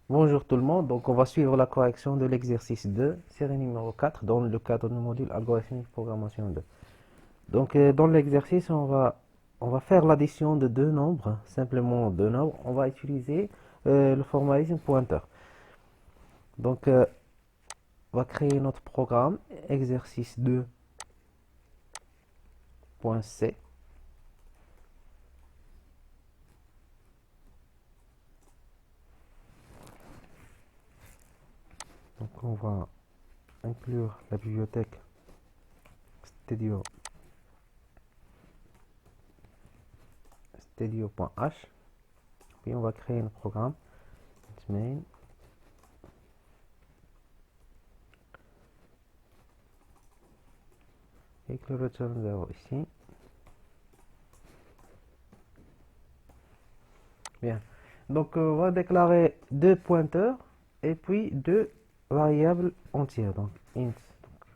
Bonjour tout le monde, donc on va suivre la correction de l'exercice 2, série numéro 4, dans le cadre du module algorithmique programmation 2. Donc dans l'exercice, on va faire l'addition de deux nombres, simplement deux nombres. On va utiliser le formalisme pointeur. Donc on va créer notre programme, exercice 2.c. Donc on va inclure la bibliothèque studio.h. Puis on va créer un programme, main. Avec le return 0 ici. Bien. Donc, on va déclarer deux pointeurs et puis deux variables entières. Donc, int.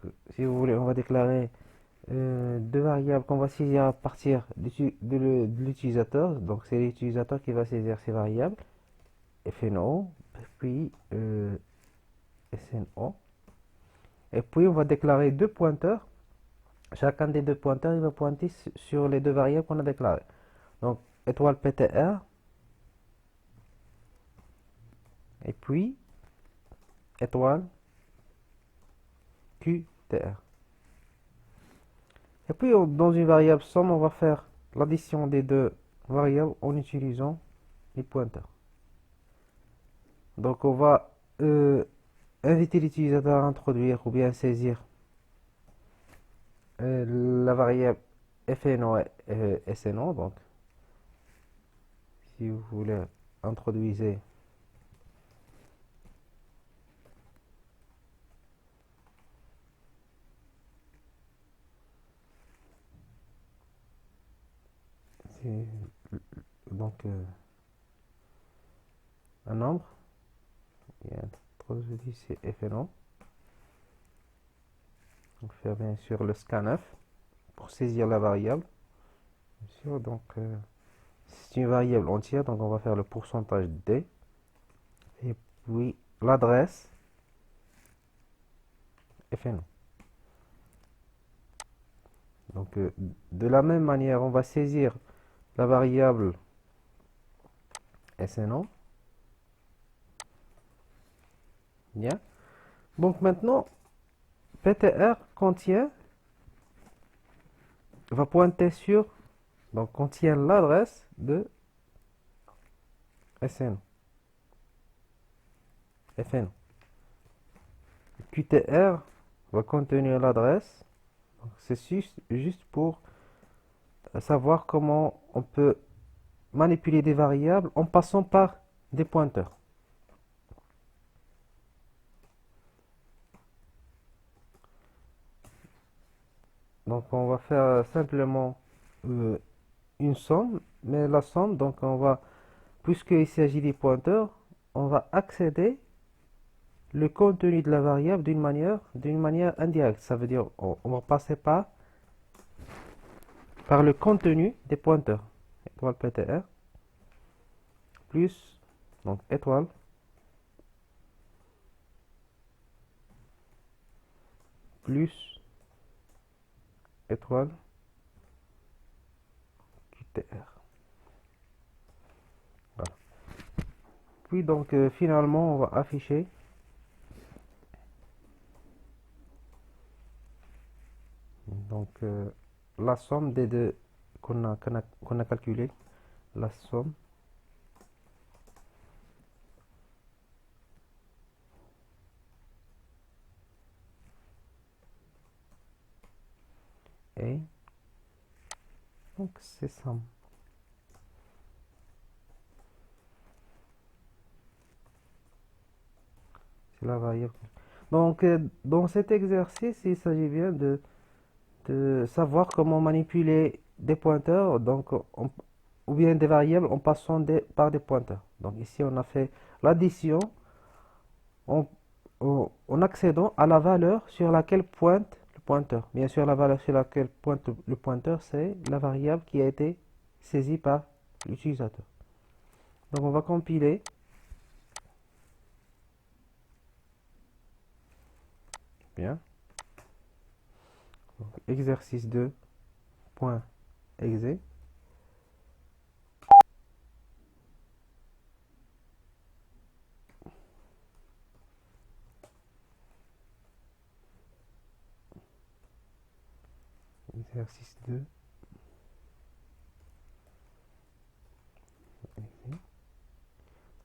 Donc, si vous voulez, on va déclarer deux variables qu'on va saisir à partir de l'utilisateur. Donc, c'est l'utilisateur qui va saisir ces variables. FNO, puis SNO. Et puis, on va déclarer deux pointeurs. Chacun des deux pointeurs, il va pointer sur les deux variables qu'on a déclarées. Donc, étoile PTR. Et puis, étoile QTR. Et puis, dans une variable somme, on va faire l'addition des deux variables en utilisant les pointeurs. Donc, on va inviter l'utilisateur à introduire ou bien saisir la variable FNO et SNO. Donc, si vous voulez, introduisez donc un nombre. Et introduit c'est FNO. Donc, faire bien sûr le scanf pour saisir la variable. Bien sûr, donc c'est une variable entière, donc on va faire le pourcentage D. Et puis l'adresse FNO. Donc de la même manière, on va saisir la variable SNO. Bien. Donc maintenant, PTR va pointer sur, donc contient l'adresse de SNO. FNO. QTR va contenir l'adresse. C'est juste pour savoir comment on peut manipuler des variables en passant par des pointeurs. Donc on va faire simplement une somme, mais la somme, donc puisqu'il s'agit des pointeurs, on va accéder le contenu de la variable d'une manière indirecte. Ça veut dire on va passer par le contenu des pointeurs. Étoile PTR plus, donc étoile plus étoile QTR. Voilà. Puis donc finalement on va afficher donc la somme des deux qu'on a calculé, la somme est, donc c'est somme. C'est la variable. Donc dans cet exercice, il s'agit bien de savoir comment manipuler des pointeurs, donc ou bien des variables en passant par des pointeurs. Donc ici on a fait l'addition en, en accédant à la valeur sur laquelle pointe le pointeur. Bien sûr, la valeur sur laquelle pointe le pointeur, c'est la variable qui a été saisie par l'utilisateur. Donc on va compiler. Bien. Donc, exercice 2, point exe. Exercice 2.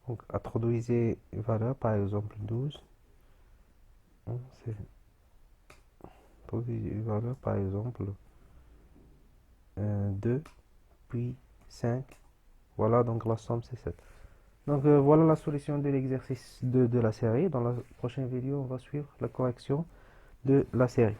Donc, introduisez une valeur, par exemple 12. C'est introduisez une valeur, par exemple 2, puis 5. Voilà, donc la somme c'est 7. Donc voilà la solution de l'exercice 2 de la série. Dans la prochaine vidéo, on va suivre la correction de la série.